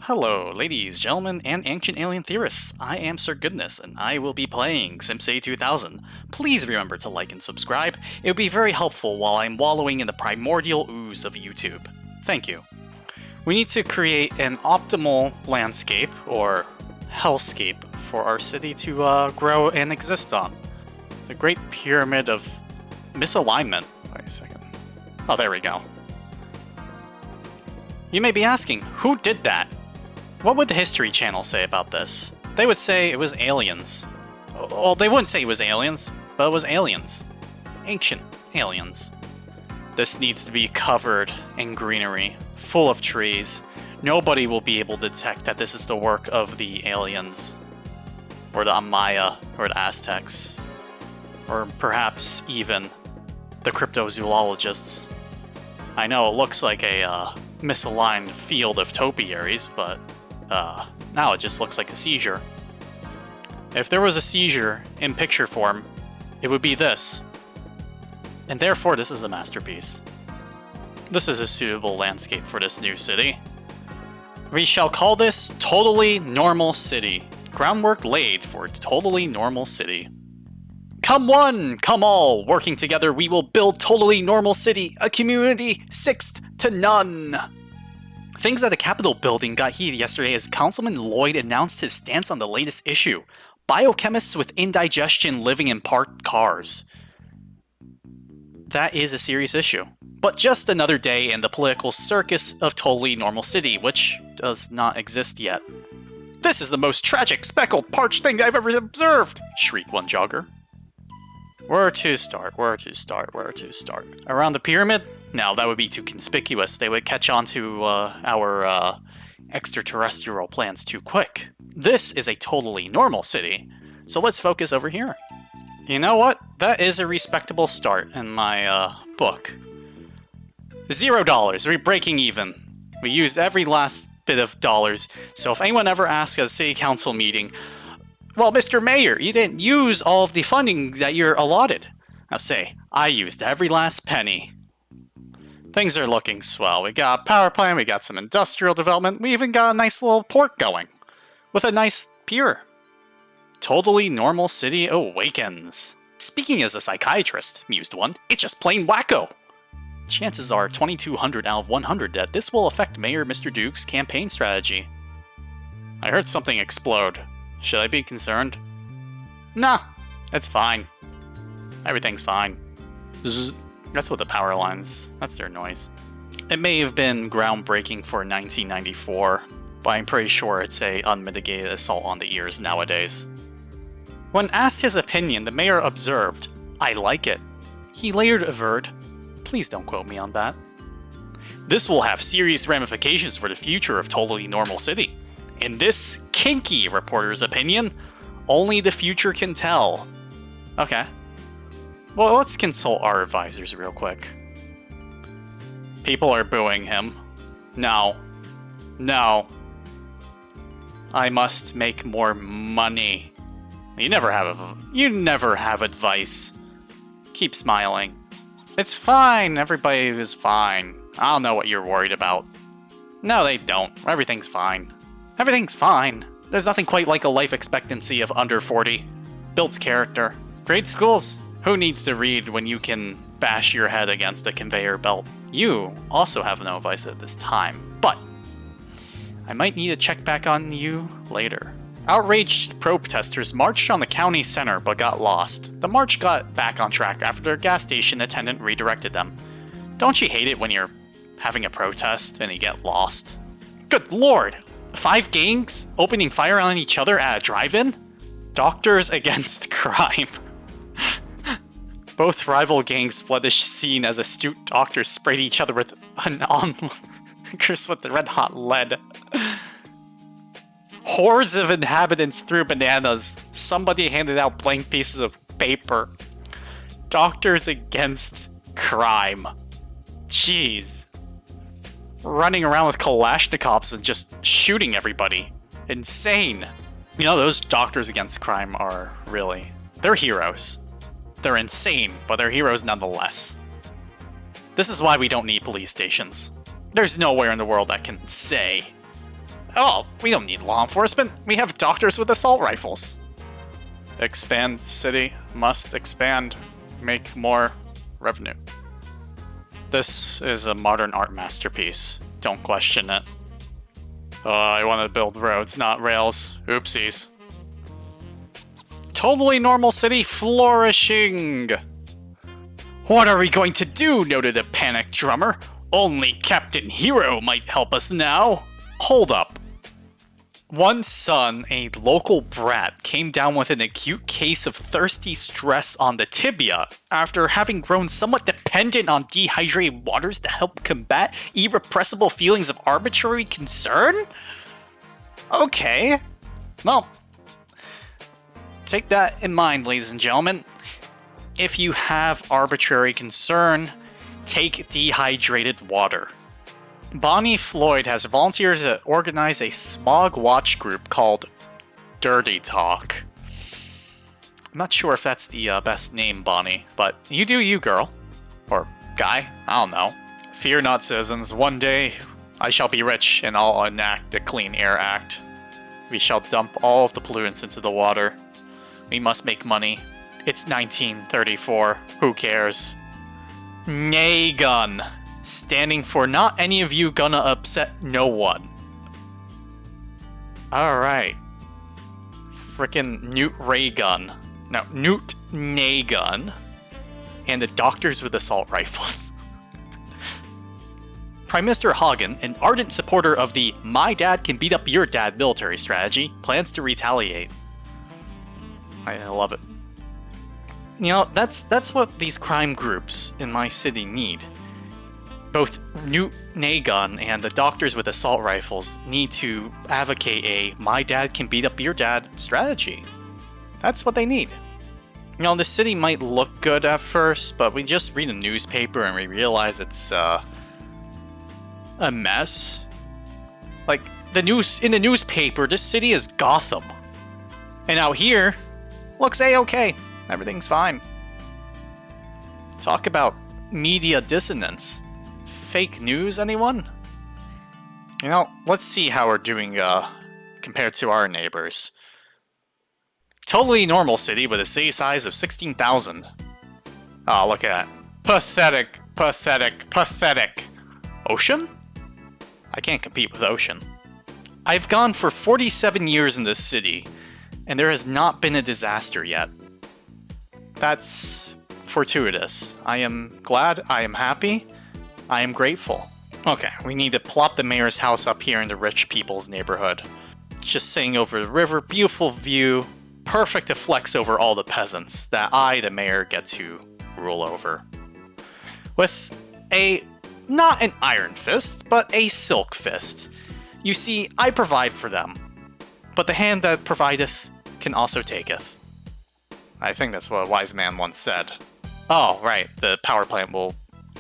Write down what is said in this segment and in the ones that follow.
Hello, ladies, gentlemen, and ancient alien theorists. I am Sir Goodness, and I will be playing SimCity 2000. Please remember to like and subscribe. It would be very helpful while I'm wallowing in the primordial ooze of YouTube. Thank you. We need to create an optimal landscape, or hellscape, for our city to grow and exist on. The Great Pyramid of Misalignment. Wait a second. Oh, there we go. You may be asking, who did that? What would the History Channel say about this? They would say it was aliens. Well, they wouldn't say it was aliens, but it was aliens. Ancient aliens. This needs to be covered in greenery, full of trees. Nobody will be able to detect that this is the work of the aliens, or the Maya, or the Aztecs, or perhaps even the cryptozoologists. I know it looks like a misaligned field of topiaries, but now it just looks like a seizure. If there was a seizure in picture form, it would be this. And therefore this is a masterpiece. This is a suitable landscape for this new city. We shall call this Totally Normal City. Groundwork laid for Totally Normal City. Come one, come all, working together we will build Totally Normal City, a community sixth to none. Things at the Capitol building got heated yesterday as Councilman Lloyd announced his stance on the latest issue. Biochemists with indigestion living in parked cars. That is a serious issue. But just another day in the political circus of Totally Normal City, which does not exist yet. This is the most tragic, speckled, parched thing I've ever observed, shrieked one jogger. Where to start? Where to start? Where to start? Around the pyramid? No, that would be too conspicuous. They would catch on to our extraterrestrial plans too quick. This is a totally normal city, so let's focus over here. You know what? That is a respectable start in my book. $0. We're breaking even. We used every last bit of dollars, so if anyone ever asks at a city council meeting, well, Mr. Mayor, you didn't use all of the funding that you're allotted. Now say, I used every last penny. Things are looking swell. We got a power plant, we got some industrial development, we even got a nice little port going. With a nice pier. Totally Normal City awakens. Speaking as a psychiatrist, mused one, it's just plain wacko. Chances are 2200 out of 100 that this will affect Mayor Mr. Duke's campaign strategy. I heard something explode. Should I be concerned? Nah, it's fine. Everything's fine. Zzz. That's what the power lines, that's their noise. It may have been groundbreaking for 1994, but I'm pretty sure it's a unmitigated assault on the ears nowadays. When asked his opinion, the mayor observed, I like it. He later averred, please don't quote me on that. This will have serious ramifications for the future of Totally Normal City. In this kinky reporter's opinion, only the future can tell. Okay. Well, let's consult our advisors real quick. People are booing him. No. No. I must make more money. You never have advice. Keep smiling. It's fine. Everybody is fine. I don't know what you're worried about. No, they don't. Everything's fine. Everything's fine. There's nothing quite like a life expectancy of under 40. Builds character. Grade schools? Who needs to read when you can bash your head against a conveyor belt? You also have no advice at this time, but I might need to check back on you later. Outraged protesters marched on the county center but got lost. The march got back on track after their gas station attendant redirected them. Don't you hate it when you're having a protest and you get lost? Good lord! 5 gangs opening fire on each other at a drive-in? Doctors against crime. Both rival gangs fled the scene as astute doctors sprayed each other with onlookers with the red-hot lead. Hordes of inhabitants threw bananas. Somebody handed out blank pieces of paper. Doctors against crime. Jeez. Running around with Kalashnikovs and just shooting everybody. Insane. You know, those doctors against crime are really... they're heroes. They're insane, but they're heroes nonetheless. This is why we don't need police stations. There's nowhere in the world that can say, Oh, we don't need law enforcement. We have doctors with assault rifles. Expand city. Must expand. Make more revenue. This is a modern art masterpiece. Don't question it. I want to build roads, not rails. Oopsies. Totally normal city flourishing. What are we going to do? Noted a panicked drummer. Only Captain Hero might help us now. Hold up. One son, a local brat, came down with an acute case of thirsty stress on the tibia after having grown somewhat dependent on dehydrated waters to help combat irrepressible feelings of arbitrary concern? Okay. Well, take that in mind, ladies and gentlemen. If you have arbitrary concern, take dehydrated water. Bonnie Floyd has volunteered to organize a smog watch group called Dirty Talk. I'm not sure if that's the best name, Bonnie, but you do you, girl. Or guy, I don't know. Fear not, citizens. One day, I shall be rich and I'll enact the Clean Air Act. We shall dump all of the pollutants into the water. We must make money. It's 1934. Who cares? NAYgun. Standing for not any of you gonna upset no one. Alright. Frickin' Nute NAYgun. No, Nute NAYgun. And the doctors with assault rifles. Prime Minister Hagen, an ardent supporter of the "my dad can beat up your dad" military strategy, plans to retaliate. I love it. You know, that's what these crime groups in my city need. Both Nute NAYgun and the doctors with assault rifles need to advocate a "my dad can beat up your dad" strategy. That's what they need. You know, the city might look good at first, but we just read a newspaper and we realize it's a mess. Like, in the newspaper, this city is Gotham. And out here, looks A-okay. Everything's fine. Talk about media dissonance. Fake news, anyone? You know, let's see how we're doing compared to our neighbors. Totally normal city with a city size of 16,000. Oh, look at that. Pathetic, pathetic, pathetic. Ocean? I can't compete with ocean. I've gone for 47 years in this city, and there has not been a disaster yet. That's fortuitous. I am glad, I am happy. I am grateful. Okay, we need to plop the mayor's house up here in the rich people's neighborhood. Just sitting over the river, beautiful view, perfect to flex over all the peasants that I, the mayor, get to rule over. With not an iron fist, but a silk fist. You see, I provide for them, but the hand that provideth can also taketh. I think that's what a wise man once said. Oh, right, the power plant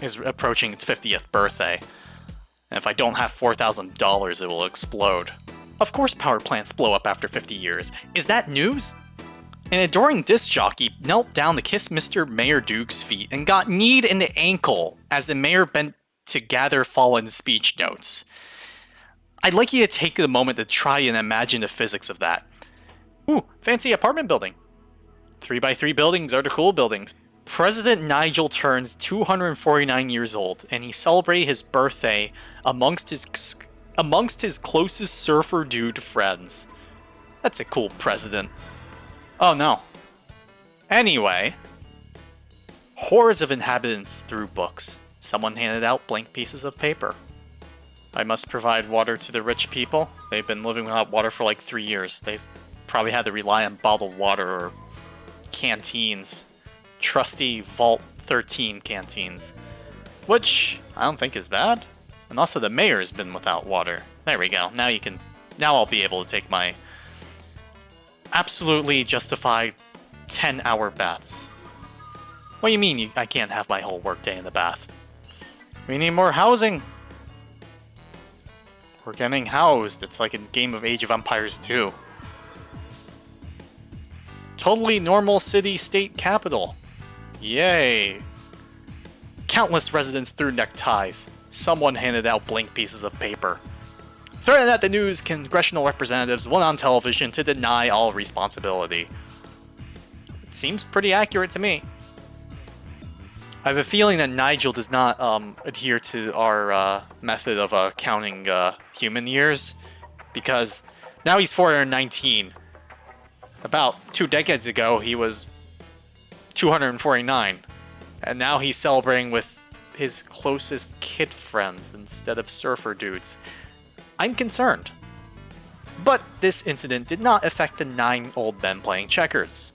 is approaching its 50th birthday. And if I don't have $4,000, it will explode. Of course power plants blow up after 50 years. Is that news? An adoring disc jockey knelt down to kiss Mr. Mayor Duke's feet and got kneed in the ankle as the mayor bent to gather fallen speech notes. I'd like you to take a moment to try and imagine the physics of that. Ooh, fancy apartment building. 3x3 buildings are the cool buildings. President Nigel turns 249 years old, and he celebrated his birthday amongst his closest surfer dude friends. That's a cool president. Oh no. Anyway, hordes of inhabitants threw books. Someone handed out blank pieces of paper. I must provide water to the rich people. They've been living without water for like 3 years. They've probably had to rely on bottled water or canteens. Trusty Vault 13 canteens. Which I don't think is bad. And also the mayor's been without water. There we go. Now I'll be able to take my absolutely justified 10-hour baths. What do you mean I can't have my whole workday in the bath? We need more housing. We're getting housed. It's like a game of Age of Empires 2. Totally normal city-state capital. Yay. Countless residents threw neckties. Someone handed out blank pieces of paper. threatened at the news congressional representatives went on television to deny all responsibility. It seems pretty accurate to me. I have a feeling that Nigel does not adhere to our method of counting human years, because now he's 419. About 2 decades ago, he was 249, and now he's celebrating with his closest kid friends instead of surfer dudes. I'm concerned. But this incident did not affect the 9 old men playing checkers,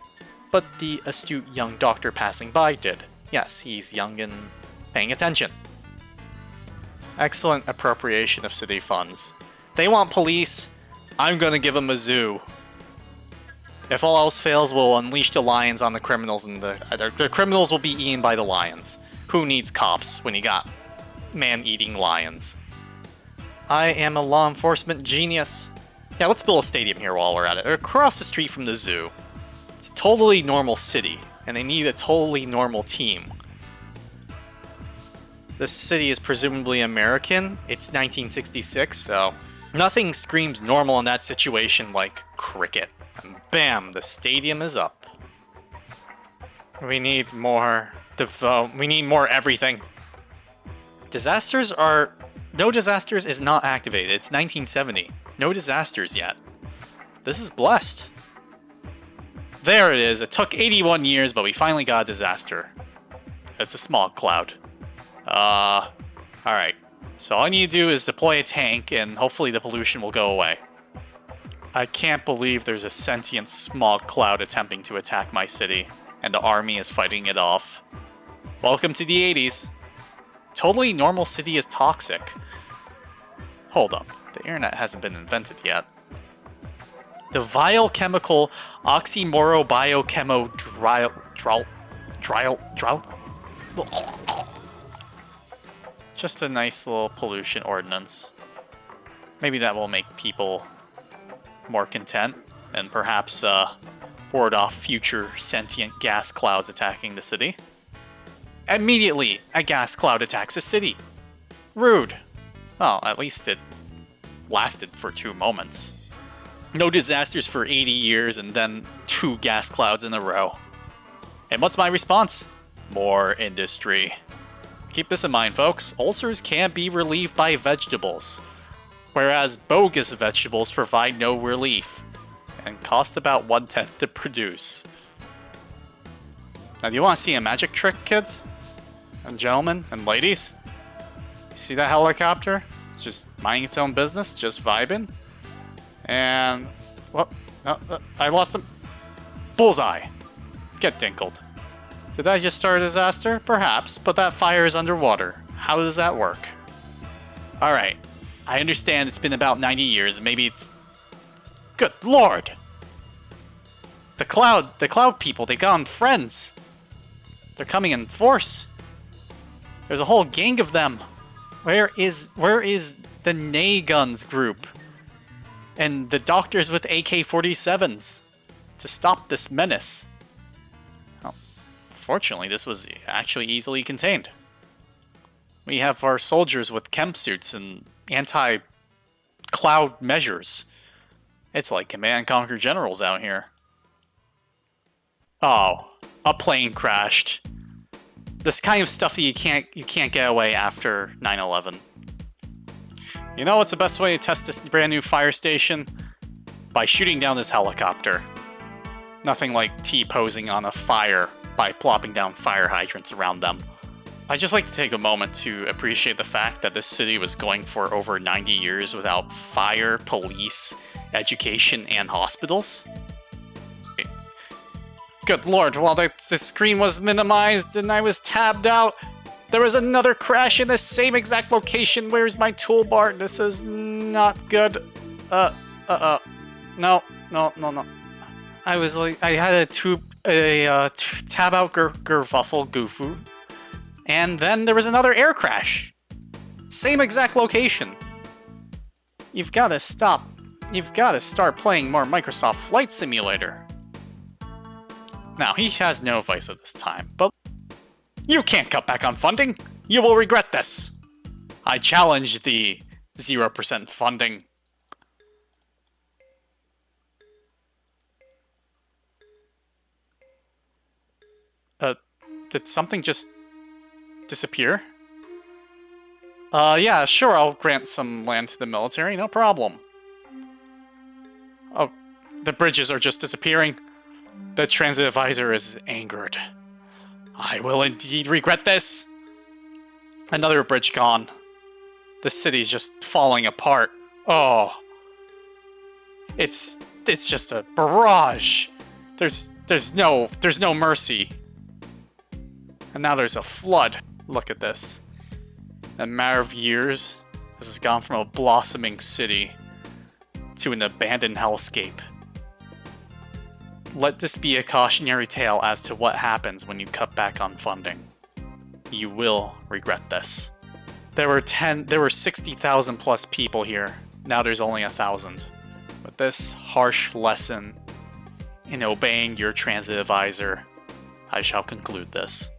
but the astute young doctor passing by did. Yes, he's young and paying attention. Excellent appropriation of city funds. They want police, I'm gonna give them a zoo. If all else fails, we'll unleash the lions on the criminals, and the criminals will be eaten by the lions. Who needs cops when you got man-eating lions? I am a law enforcement genius. Yeah, let's build a stadium here while we're at it. Across the street from the zoo. It's a totally normal city, and they need a totally normal team. This city is presumably American. It's 1966, so nothing screams normal in that situation like cricket. And bam, the stadium is up. We need more we need more everything. Disasters are... No disasters is not activated. It's 1970. No disasters yet. This is blessed. There it is. It took 81 years, but we finally got a disaster. It's a smog cloud. Alright. So all I need to do is deploy a tank, and hopefully the pollution will go away. I can't believe there's a sentient smog cloud attempting to attack my city, and the army is fighting it off. Welcome to the 80s. Totally normal city is toxic. Hold up. The internet hasn't been invented yet. The vile chemical oxymorobiochemo drought. Just a nice little pollution ordinance. Maybe that will make people more content, and perhaps ward off future sentient gas clouds attacking the city. Immediately, a gas cloud attacks the city. Rude. Well, at least it lasted for 2 moments. No disasters for 80 years, and then 2 gas clouds in a row. And what's my response? More industry. Keep this in mind, folks. Ulcers can be relieved by vegetables, whereas bogus vegetables provide no relief and cost about 1/10 to produce. Now, do you want to see a magic trick, kids? And gentlemen and ladies? You see that helicopter? It's just minding its own business, just vibing. And... well, I lost him. Bullseye! Get dinkled. Did I just start a disaster? Perhaps, but that fire is underwater. How does that work? Alright. I understand it's been about 90 years, and maybe it's... Good lord! The cloud people, they got 'em friends. They're coming in force. There's a whole gang of them. Where is the NAYguns group? And the doctors with AK-47s to stop this menace? Well, fortunately, this was actually easily contained. We have our soldiers with chem suits and anti-cloud measures. It's like Command and Conquer generals out here. Oh, a plane crashed. This kind of stuff that you can't get away after 9/11. You know what's the best way to test this brand new fire station? By shooting down this helicopter. Nothing like T-posing on a fire by plopping down fire hydrants around them. I'd just like to take a moment to appreciate the fact that this city was going for over 90 years without fire, police, education, and hospitals. Good lord, while the screen was minimized and I was tabbed out, there was another crash in the same exact location. Where's my toolbar? This is not good. No. I was like, I had a tab out gerfuffle goofu, and then there was another air crash. Same exact location. You've got to stop. You've got to start playing more Microsoft Flight Simulator. Now, he has no vice at this time, but you can't cut back on funding. You will regret this. I challenge the 0% funding Did something just disappear? Yeah, sure, I'll grant some land to the military, no problem. Oh, the bridges are just disappearing. The transit advisor is angered. I will indeed regret this. Another bridge gone. The city's just falling apart. Oh. It's just a barrage. There's no mercy. And now there's a flood. Look at this. In a matter of years, this has gone from a blossoming city to an abandoned hellscape. Let this be a cautionary tale as to what happens when you cut back on funding. You will regret this. There were 60,000 plus people here. Now there's only 1,000. With this harsh lesson in obeying your transit advisor, I shall conclude this.